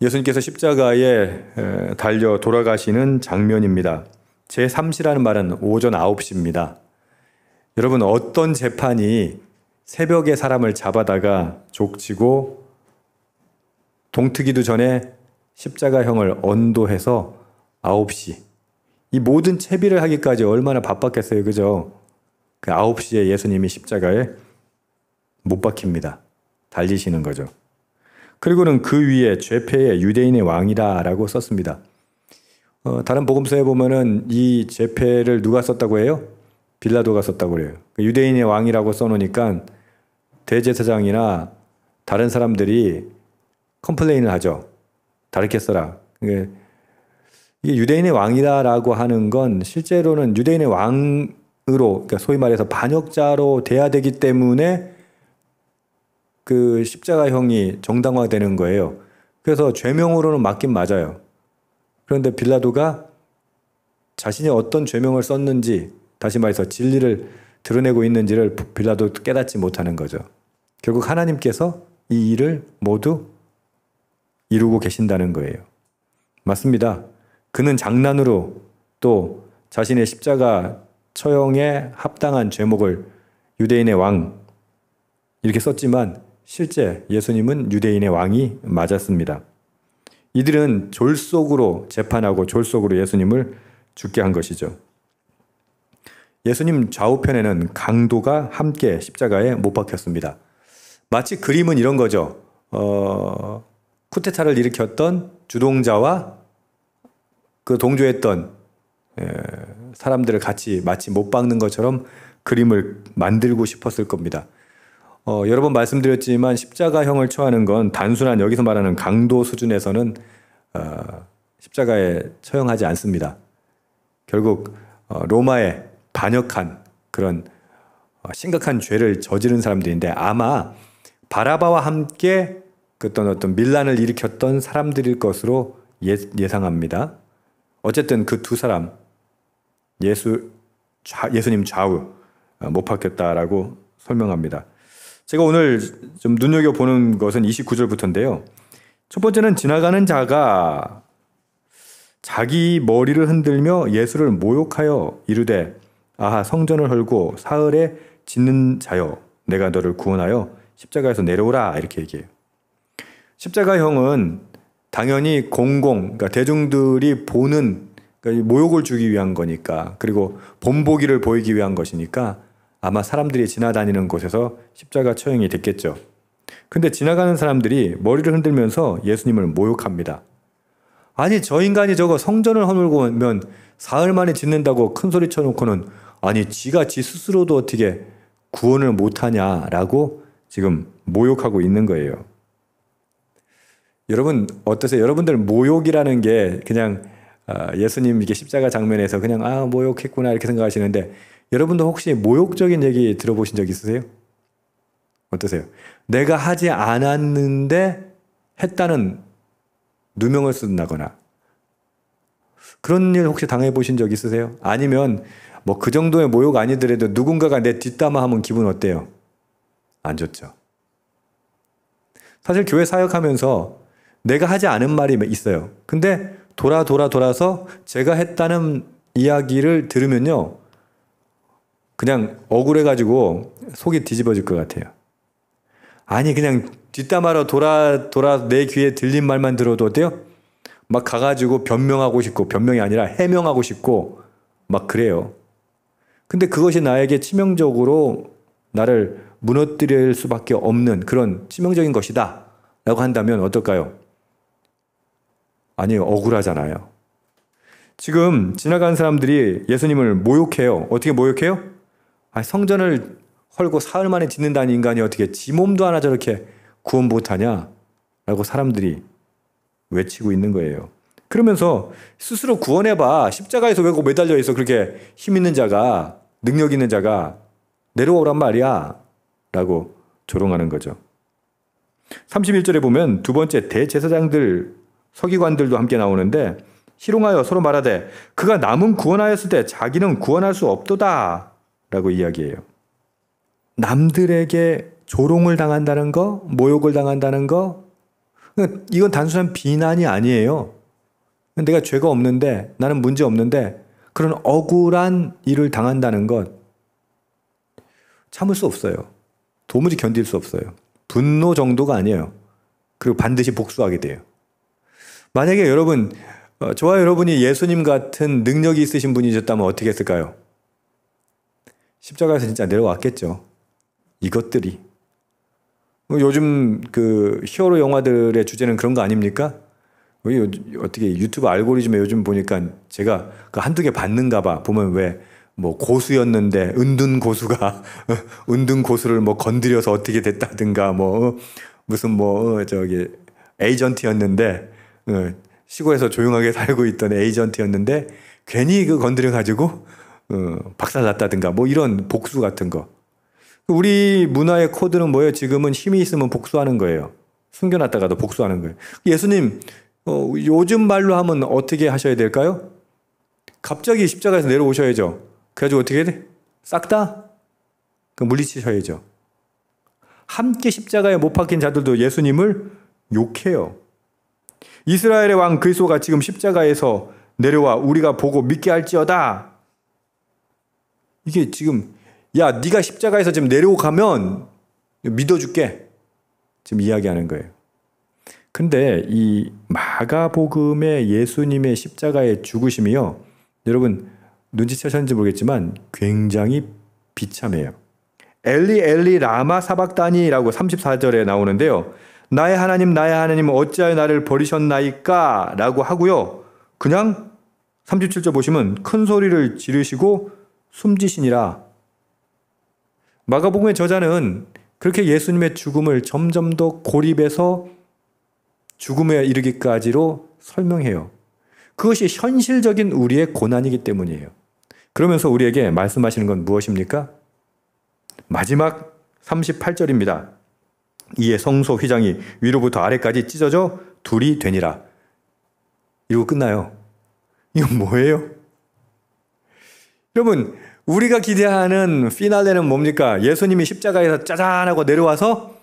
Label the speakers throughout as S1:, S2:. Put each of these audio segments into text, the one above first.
S1: 예수님께서 십자가에 달려 돌아가시는 장면입니다. 제3시라는 말은 오전 9시입니다. 여러분, 어떤 재판이 새벽에 사람을 잡아다가 족치고 동트기도 전에 십자가형을 언도해서 9시, 이 모든 채비를 하기까지 얼마나 바빴겠어요, 그죠? 그 9시에 예수님이 십자가에 못 박힙니다. 달리시는 거죠. 그리고는 그 위에 죄패의 유대인의 왕이다 라고 썼습니다. 다른 복음서에 보면은 이 죄패를 누가 썼다고 해요? 빌라도가 썼다고 그래요. 유대인의 왕이라고 써놓으니까 대제사장이나 다른 사람들이 컴플레인을 하죠. 다르게 써라. 이게 유대인의 왕이다라고 하는 건 실제로는 유대인의 왕으로, 그러니까 소위 말해서 반역자로 돼야 되기 때문에 그 십자가형이 정당화되는 거예요. 그래서 죄명으로는 맞긴 맞아요. 그런데 빌라도가 자신이 어떤 죄명을 썼는지, 다시 말해서 진리를 드러내고 있는지를 빌라도 깨닫지 못하는 거죠. 결국 하나님께서 이 일을 모두 이루고 계신다는 거예요. 맞습니다. 그는 장난으로 또 자신의 십자가 처형에 합당한 죄목을 유대인의 왕 이렇게 썼지만 실제 예수님은 유대인의 왕이 맞았습니다. 이들은 졸속으로 재판하고 졸속으로 예수님을 죽게 한 것이죠. 예수님 좌우편에는 강도가 함께 십자가에 못 박혔습니다. 마치 그림은 이런 거죠. 쿠데타를 일으켰던 주동자와 그 동조했던 사람들을 같이 마치 못 박는 것처럼 그림을 만들고 싶었을 겁니다. 여러 번 말씀드렸지만 십자가형을 처하는 건 단순한 여기서 말하는 강도 수준에서는 십자가에 처형하지 않습니다. 결국 로마에 반역한 그런 심각한 죄를 저지른 사람들인데 아마 바라바와 함께 어떤 밀란을 일으켰던 사람들일 것으로 예상합니다. 어쨌든 그 두 사람 예수님 좌우 못 박혔다라고 설명합니다. 제가 오늘 좀 눈여겨보는 것은 29절부터인데요. 첫 번째는 지나가는 자가 자기 머리를 흔들며 예수를 모욕하여 이르되 아하 성전을 헐고 사흘에 짓는 자여 내가 너를 구원하여 십자가에서 내려오라 이렇게 얘기해요. 십자가형은 당연히 그러니까 대중들이 보는 그러니까 모욕을 주기 위한 거니까 그리고 본보기를 보이기 위한 것이니까 아마 사람들이 지나다니는 곳에서 십자가 처형이 됐겠죠. 근데 지나가는 사람들이 머리를 흔들면서 예수님을 모욕합니다. 아니 저 인간이 저거 성전을 허물고 오면 사흘 만에 짓는다고 큰 소리 쳐놓고는 아니 지가 지 스스로도 어떻게 구원을 못하냐라고 지금 모욕하고 있는 거예요. 여러분 어떠세요? 여러분들 모욕이라는 게 그냥 예수님 이게 십자가 장면에서 그냥 모욕했구나 이렇게 생각하시는데 여러분도 혹시 모욕적인 얘기 들어보신 적 있으세요? 어떠세요? 내가 하지 않았는데 했다는 누명을 쓴다거나 그런 일 혹시 당해보신 적 있으세요? 아니면 뭐 그 정도의 모욕 아니더라도 누군가가 내 뒷담화하면 기분 어때요? 안 좋죠. 사실 교회 사역하면서 내가 하지 않은 말이 있어요. 근데 돌아서 제가 했다는 이야기를 들으면요. 그냥 억울해가지고 속이 뒤집어질 것 같아요. 아니 그냥 뒷담화로 돌아 내 귀에 들린 말만 들어도 어때요? 막 가가지고 변명하고 싶고 변명이 아니라 해명하고 싶고 막 그래요. 근데 그것이 나에게 치명적으로 나를 무너뜨릴 수밖에 없는 그런 치명적인 것이다 라고 한다면 어떨까요? 아니 억울하잖아요. 지금 지나가는 사람들이 예수님을 모욕해요. 어떻게 모욕해요? 성전을 헐고 사흘 만에 짓는다는 인간이 어떻게 지 몸도 하나 저렇게 구원 못하냐? 라고 사람들이 외치고 있는 거예요. 그러면서 스스로 구원해봐. 십자가에서 왜 매달려 있어? 그렇게 힘 있는 자가, 능력 있는 자가 내려오란 말이야. 라고 조롱하는 거죠. 31절에 보면 두 번째 대제사장들, 서기관들도 함께 나오는데 희롱하여 서로 말하되 그가 남은 구원하였을 때 자기는 구원할 수 없도다. 라고 이야기해요. 남들에게 조롱을 당한다는 거, 모욕을 당한다는 거, 이건 단순한 비난이 아니에요. 내가 죄가 없는데, 나는 문제 없는데 그런 억울한 일을 당한다는 것 참을 수 없어요. 도무지 견딜 수 없어요. 분노 정도가 아니에요. 그리고 반드시 복수하게 돼요. 만약에 여러분, 저와 여러분이 예수님 같은 능력이 있으신 분이셨다면 어떻게 했을까요? 십자가에서 진짜 내려왔겠죠. 이것들이. 요즘 그 히어로 영화들의 주제는 그런 거 아닙니까? 어떻게 유튜브 알고리즘에 요즘 보니까 제가 그 한두 개 봤는가 봐. 보면 왜 뭐 고수였는데 은둔 고수가 은둔 고수를 뭐 건드려서 어떻게 됐다든가 뭐 무슨 뭐 저기 에이전트였는데 시골에서 조용하게 살고 있던 에이전트였는데 괜히 그 건드려 가지고 박살났다든가 뭐 이런 복수 같은 거. 우리 문화의 코드는 뭐예요? 지금은 힘이 있으면 복수하는 거예요. 숨겨놨다가도 복수하는 거예요. 예수님 요즘 말로 하면 어떻게 하셔야 될까요? 갑자기 십자가에서 내려오셔야죠. 그래가지고 어떻게 해야 돼? 싹 다 물리치셔야죠. 함께 십자가에 못 박힌 자들도 예수님을 욕해요. 이스라엘의 왕 그리스도가 지금 십자가에서 내려와 우리가 보고 믿게 할지어다. 이게 지금 야 네가 십자가에서 지금 내려가면 믿어줄게. 지금 이야기하는 거예요. 근데 이 마가복음의 예수님의 십자가의 죽으심이요. 여러분 눈치채셨는지 모르겠지만 굉장히 비참해요. 엘리 엘리 라마 사박다니라고 34절에 나오는데요. 나의 하나님 어찌하여 나를 버리셨나이까? 라고 하고요. 그냥 37절 보시면 큰 소리를 지르시고 숨지시니라. 마가복음의 저자는 그렇게 예수님의 죽음을 점점 더 고립해서 죽음에 이르기까지로 설명해요. 그것이 현실적인 우리의 고난이기 때문이에요. 그러면서 우리에게 말씀하시는 건 무엇입니까? 마지막 38절입니다. 이에 성소 휘장이 위로부터 아래까지 찢어져 둘이 되니라. 이러고 끝나요. 이건 뭐예요? 여러분, 우리가 기대하는 피날레는 뭡니까? 예수님이 십자가에서 짜잔하고 내려와서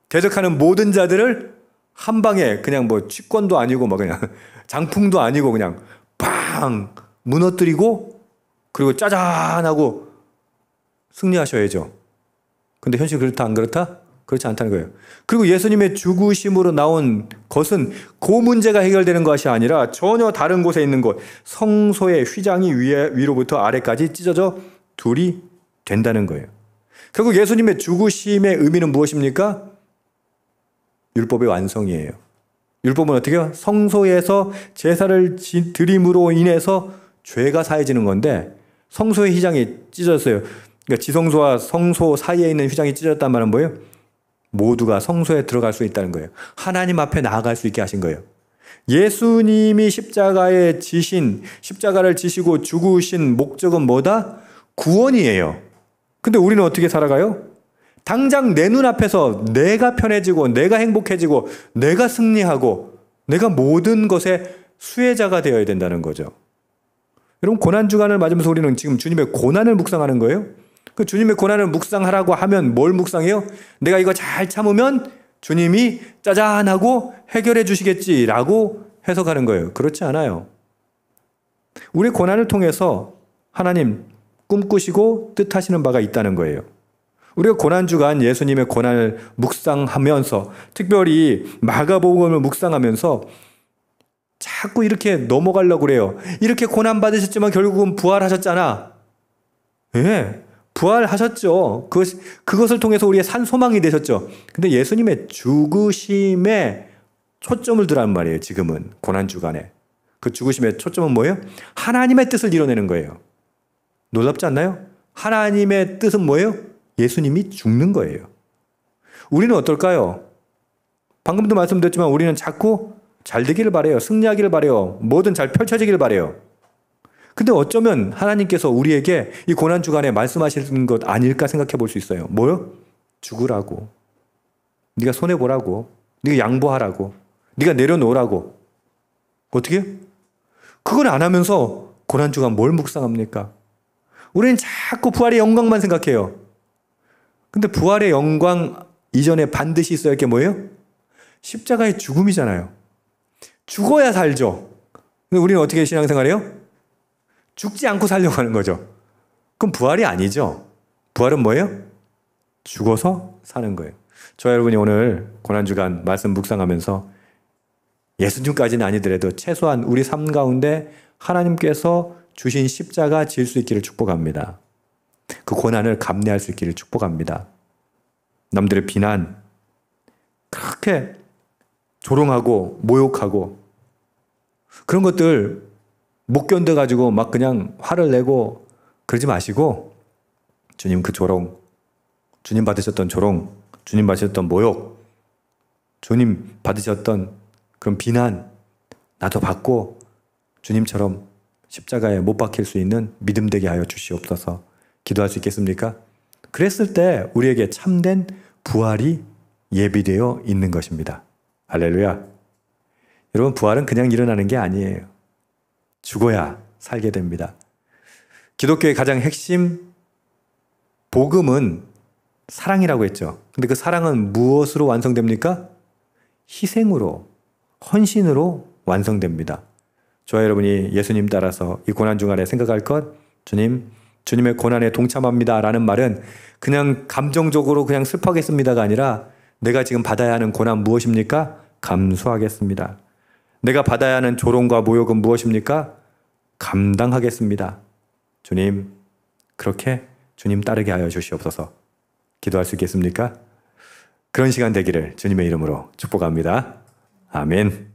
S1: 대적하는 모든 자들을 한 방에 그냥 뭐 취권도 아니고 뭐 그냥 장풍도 아니고 그냥 팡 무너뜨리고 그리고 짜잔하고 승리하셔야죠. 근데 현실 그렇다 안 그렇다? 그렇지 않다는 거예요. 그리고 예수님의 죽으심으로 나온 것은 그 문제가 해결되는 것이 아니라 전혀 다른 곳에 있는 것, 성소의 휘장이 위로부터 아래까지 찢어져 둘이 된다는 거예요. 결국 예수님의 죽으심의 의미는 무엇입니까? 율법의 완성이에요. 율법은 어떻게 해요? 성소에서 제사를 드림으로 인해서 죄가 사해지는 건데 성소의 휘장이 찢어졌어요. 그러니까 지성소와 성소 사이에 있는 휘장이 찢어졌단 말은 뭐예요? 모두가 성소에 들어갈 수 있다는 거예요. 하나님 앞에 나아갈 수 있게 하신 거예요. 예수님이 십자가를 지시고 죽으신 목적은 뭐다? 구원이에요. 근데 우리는 어떻게 살아가요? 당장 내 눈앞에서 내가 편해지고 내가 행복해지고 내가 승리하고 내가 모든 것의 수혜자가 되어야 된다는 거죠. 여러분 고난주간을 맞으면서 우리는 지금 주님의 고난을 묵상하는 거예요. 그 주님의 고난을 묵상하라고 하면 뭘 묵상해요? 내가 이거 잘 참으면 주님이 짜잔하고 해결해 주시겠지라고 해석하는 거예요. 그렇지 않아요. 우리 고난을 통해서 하나님 꿈꾸시고 뜻하시는 바가 있다는 거예요. 우리가 고난주간 예수님의 고난을 묵상하면서 특별히 마가복음을 묵상하면서 자꾸 이렇게 넘어가려고 그래요. 이렇게 고난받으셨지만 결국은 부활하셨잖아. 예, 부활하셨죠. 그것을 통해서 우리의 산 소망이 되셨죠. 근데 예수님의 죽으심에 초점을 두라는 말이에요. 지금은 고난주간에. 그 죽으심의 초점은 뭐예요? 하나님의 뜻을 이뤄내는 거예요. 놀랍지 않나요? 하나님의 뜻은 뭐예요? 예수님이 죽는 거예요. 우리는 어떨까요? 방금도 말씀드렸지만 우리는 자꾸 잘 되기를 바래요. 승리하기를 바래요. 뭐든 잘 펼쳐지기를 바래요. 근데 어쩌면 하나님께서 우리에게 이 고난주간에 말씀하시는 것 아닐까 생각해 볼 수 있어요. 뭐요? 죽으라고. 네가 손해보라고. 네가 양보하라고. 네가 내려놓으라고. 어떻게? 그걸 안 하면서 고난주간 뭘 묵상합니까? 우리는 자꾸 부활의 영광만 생각해요. 근데 부활의 영광 이전에 반드시 있어야 할 게 뭐예요? 십자가의 죽음이잖아요. 죽어야 살죠. 근데 우리는 어떻게 신앙생활해요? 죽지 않고 살려고 하는 거죠. 그럼 부활이 아니죠. 부활은 뭐예요? 죽어서 사는 거예요. 저와 여러분이 오늘 고난주간 말씀 묵상하면서 예수님까지는 아니더라도 최소한 우리 삶 가운데 하나님께서 주신 십자가 질 수 있기를 축복합니다. 그 고난을 감내할 수 있기를 축복합니다. 남들의 비난, 그렇게 조롱하고 모욕하고 그런 것들 못 견뎌가지고 막 그냥 화를 내고 그러지 마시고 주님 그 조롱, 주님 받으셨던 조롱, 주님 받으셨던 모욕, 주님 받으셨던 그런 비난 나도 받고 주님처럼 십자가에 못 박힐 수 있는 믿음 되게 하여 주시옵소서. 기도할 수 있겠습니까? 그랬을 때 우리에게 참된 부활이 예비되어 있는 것입니다. 할렐루야. 여러분 부활은 그냥 일어나는 게 아니에요. 죽어야 살게 됩니다. 기독교의 가장 핵심 복음은 사랑이라고 했죠. 근데 그 사랑은 무엇으로 완성됩니까? 희생으로, 헌신으로 완성됩니다. 저와 여러분이 예수님 따라서 이 고난 중간에 생각할 것, 주님의 고난에 동참합니다 라는 말은 그냥 감정적으로 그냥 슬퍼하겠습니다가 아니라 내가 지금 받아야 하는 고난 무엇입니까? 감수하겠습니다. 내가 받아야 하는 조롱과 모욕은 무엇입니까? 감당하겠습니다. 주님, 그렇게 주님 따르게 하여 주시옵소서. 기도할 수 있겠습니까? 그런 시간 되기를 주님의 이름으로 축복합니다. 아멘.